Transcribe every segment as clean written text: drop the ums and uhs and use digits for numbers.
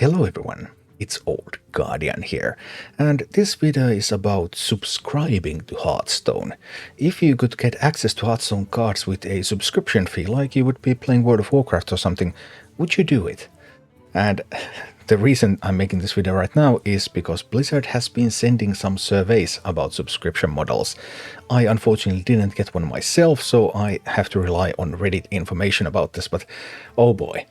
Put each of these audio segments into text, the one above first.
Hello everyone, it's Old Guardian here, and this video is about subscribing to Hearthstone. If you could get access to Hearthstone cards with a subscription fee, like you would be playing World of Warcraft or something, would you do it? And the reason I'm making this video right now is because Blizzard has been sending some surveys about subscription models. I unfortunately didn't get one myself, so I have to rely on Reddit information about this, but oh boy.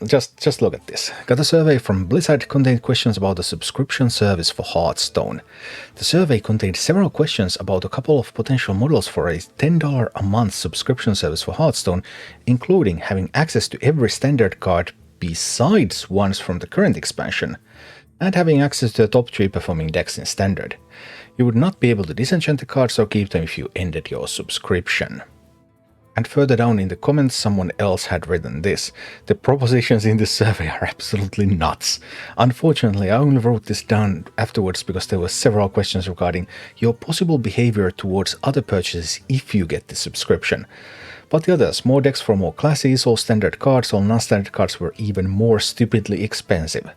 Just look at this. Got a survey from Blizzard contained questions about the subscription service for Hearthstone. The survey contained several questions about a couple of potential models for a $10 a month subscription service for Hearthstone, including having access to every standard card besides ones from the current expansion, and having access to the top 3 performing decks in standard. You would not be able to disenchant the cards or keep them if you ended your subscription. And further down in the comments, someone else had written this. The propositions in this survey are absolutely nuts. Unfortunately, I only wrote this down afterwards because there were several questions regarding your possible behavior towards other purchases if you get the subscription. But the others, more decks for more classes, all standard cards, all non-standard cards were even more stupidly expensive.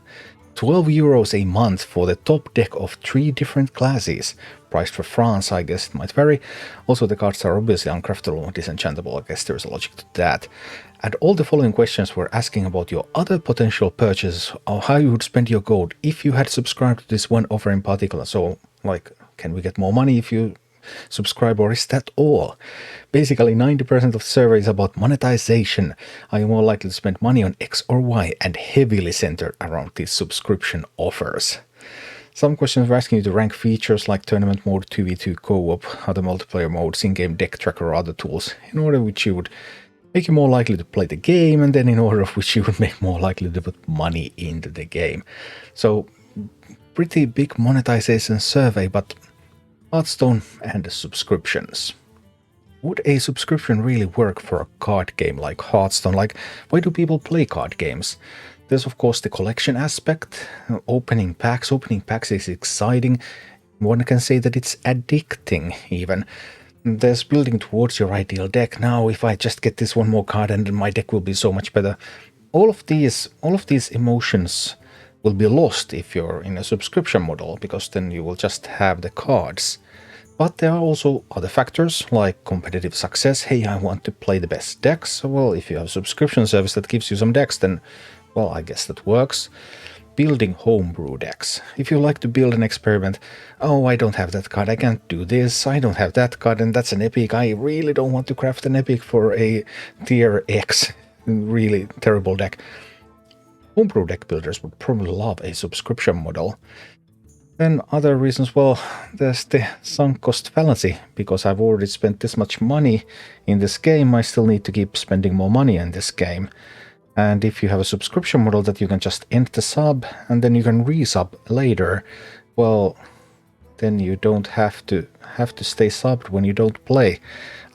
€12 a month for the top deck of 3 different classes. Priced for France, I guess it might vary. Also, the cards are obviously uncraftable and disenchantable. I guess there's a logic to that. And all the following questions were asking about your other potential purchases, or how you would spend your gold if you had subscribed to this one offer in particular. So, like, can we get more money if you subscribe, or is that all? Basically, 90% of surveys about monetization. Are you more likely to spend money on X or Y, and heavily centered around these subscription offers. Some questions were asking you to rank features like tournament mode, 2v2 co-op, other multiplayer modes, in-game deck tracker or other tools, in order which you would make you more likely to play the game, and then in order of which you would make more likely to put money into the game. So, pretty big monetization survey, but Hearthstone and subscriptions. Would a subscription really work for a card game like Hearthstone? Like, why do people play card games? There's of course the collection aspect, opening packs. Opening packs is exciting. One can say that it's addicting even. There's building towards your ideal deck. Now, if I just get this one more card and my deck will be so much better. All of these emotions will be lost if you're in a subscription model, because then you will just have the cards. But there are also other factors like competitive success. Hey, I want to play the best decks. Well, if you have a subscription service that gives you some decks, then, well, I guess that works. Building homebrew decks. If you like to build an experiment, oh, I don't have that card, I can't do this, I don't have that card, and that's an epic, I really don't want to craft an epic for a tier X, really terrible deck. Homebrew deck builders would probably love a subscription model. Then other reasons, well, there's the sunk cost fallacy. Because I've already spent this much money in this game, I still need to keep spending more money in this game. And if you have a subscription model that you can just end the sub and then you can resub later, well, then you don't have to stay subbed when you don't play.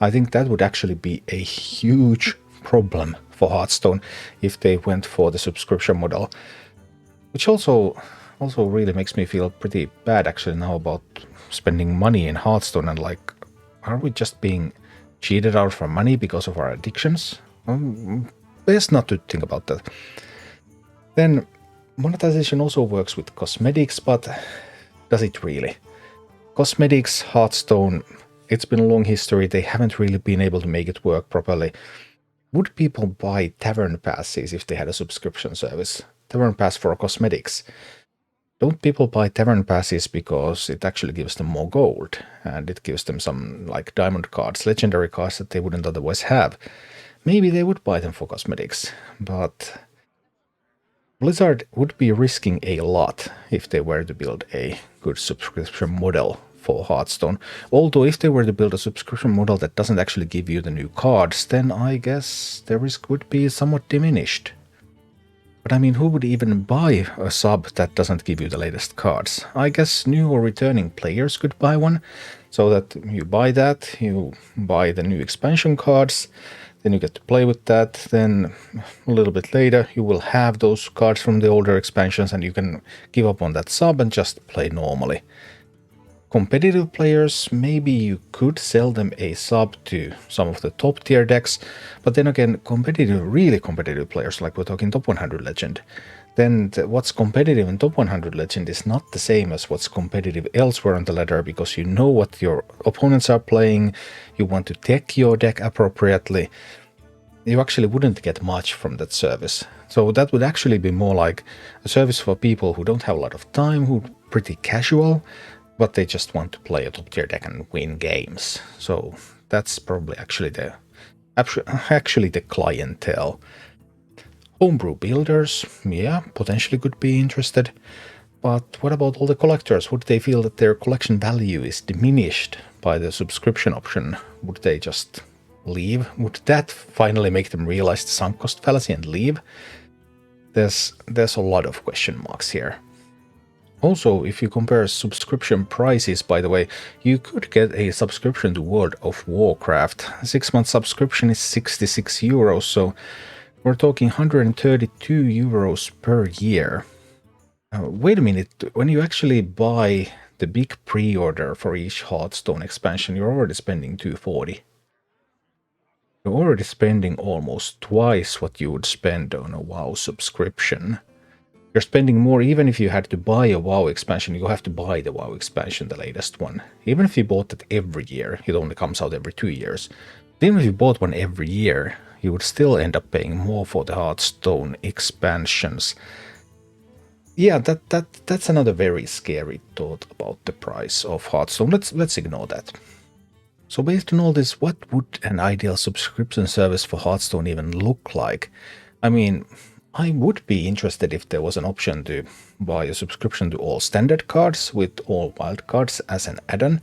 I think that would actually be a huge problem for Hearthstone if they went for the subscription model, which also really makes me feel pretty bad actually now about spending money in Hearthstone, and like, are we just being cheated out for money because of our addictions? Best not to think about that. Then monetization also works with cosmetics, but does it really? Cosmetics, Hearthstone, it's been a long history, they haven't really been able to make it work properly. Would people buy tavern passes if they had a subscription service? Tavern pass for cosmetics. Don't people buy tavern passes because it actually gives them more gold, and it gives them some like diamond cards, legendary cards that they wouldn't otherwise have? Maybe they would buy them for cosmetics, but Blizzard would be risking a lot if they were to build a good subscription model for Hearthstone. Although if they were to build a subscription model that doesn't actually give you the new cards, then I guess the risk would be somewhat diminished. But I mean, who would even buy a sub that doesn't give you the latest cards? I guess new or returning players could buy one, so that you buy that, you buy the new expansion cards, then you get to play with that, then a little bit later you will have those cards from the older expansions and you can give up on that sub and just play normally. Competitive players, maybe you could sell them a sub to some of the top tier decks, but then again, really competitive players, like we're talking top 100 legend, then what's competitive in top 100 legend is not the same as what's competitive elsewhere on the ladder, because you know what your opponents are playing, you want to tech your deck appropriately. You actually wouldn't get much from that service. So that would actually be more like a service for people who don't have a lot of time, who are pretty casual, but they just want to play a top tier deck and win games. So that's probably actually the clientele. Homebrew builders, yeah, potentially could be interested. But what about all the collectors? Would they feel that their collection value is diminished by the subscription option? Would they just leave? Would that finally make them realize the sunk cost fallacy and leave? There's a lot of question marks here. Also, if you compare subscription prices, by the way, you could get a subscription to World of Warcraft. A 6-month subscription is 66 euros, so we're talking 132 euros per year. Wait a minute, when you actually buy the big pre-order for each Hearthstone expansion, you're already spending 240. You're already spending almost twice what you would spend on a WoW subscription. You're spending more even if you had to buy a WoW expansion. You have to buy the WoW expansion, the latest one. Even if you bought it every year, it only comes out every 2 years. Even if you bought one every year, you would still end up paying more for the Hearthstone expansions. Yeah, that's another very scary thought about the price of Hearthstone. Let's ignore that. So based on all this, what would an ideal subscription service for Hearthstone even look like? I mean, I would be interested if there was an option to buy a subscription to all standard cards with all wild cards as an add-on.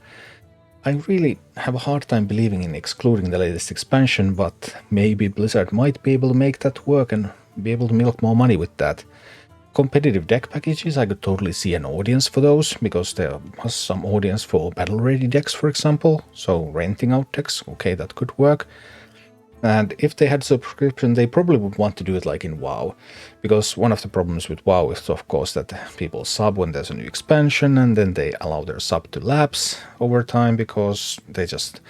I really have a hard time believing in excluding the latest expansion, but maybe Blizzard might be able to make that work and be able to milk more money with that. Competitive deck packages, I could totally see an audience for those, because there was some audience for battle-ready decks, for example, so renting out decks, okay, that could work. And if they had subscription, they probably would want to do it like in WoW, because one of the problems with WoW is, of course, that people sub when there's a new expansion, and then they allow their sub to lapse over time because they just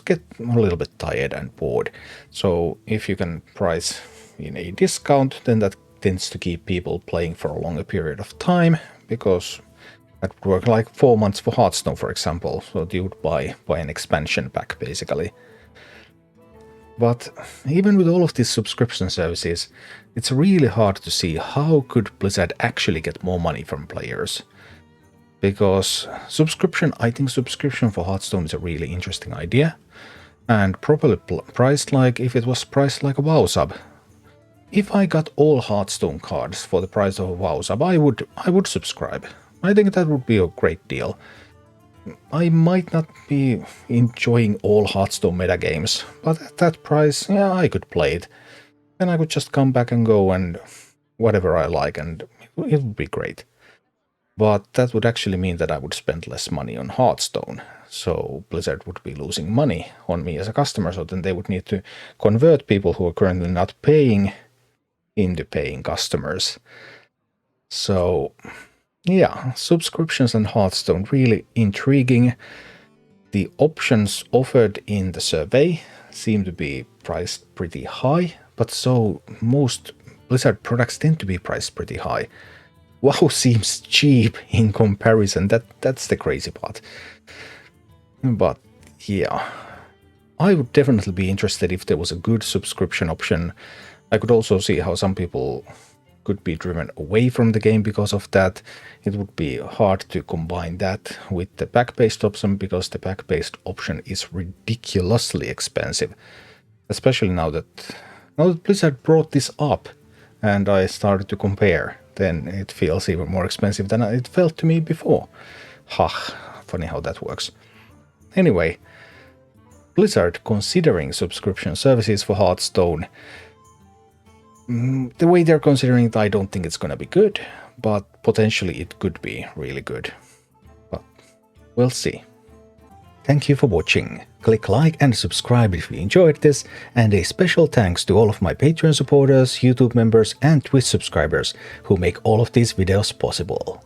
get a little bit tired and bored. So if you can price in a discount, then that tends to keep people playing for a longer period of time, because that would work like 4 months for Hearthstone, for example. So you would buy an expansion pack, basically. But even with all of these subscription services, it's really hard to see how could Blizzard actually get more money from players. Because I think subscription for Hearthstone is a really interesting idea, and properly priced like if it was priced like a WoW sub. If I got all Hearthstone cards for the price of a WoW sub, I would subscribe. I think that would be a great deal. I might not be enjoying all Hearthstone meta games, but at that price, yeah, I could play it. Then I could just come back and go and whatever I like, and it would be great. But that would actually mean that I would spend less money on Hearthstone, so Blizzard would be losing money on me as a customer, so then they would need to convert people who are currently not paying into paying customers. So yeah, subscriptions and Hearthstone, really intriguing. The options offered in the survey seem to be priced pretty high, but so most Blizzard products tend to be priced pretty high. WoW seems cheap in comparison, that's the crazy part. But yeah, I would definitely be interested if there was a good subscription option. I could also see how some people could be driven away from the game because of that. It would be hard to combine that with the pack-based option, because the pack-based option is ridiculously expensive. Especially now that Blizzard brought this up and I started to compare, then it feels even more expensive than it felt to me before. Funny how that works. Anyway, Blizzard considering subscription services for Hearthstone. The way they're considering it, I don't think it's gonna be good, but potentially it could be really good. But we'll see. Thank you for watching. Click like and subscribe if you enjoyed this, and a special thanks to all of my Patreon supporters, YouTube members and Twitch subscribers who make all of these videos possible.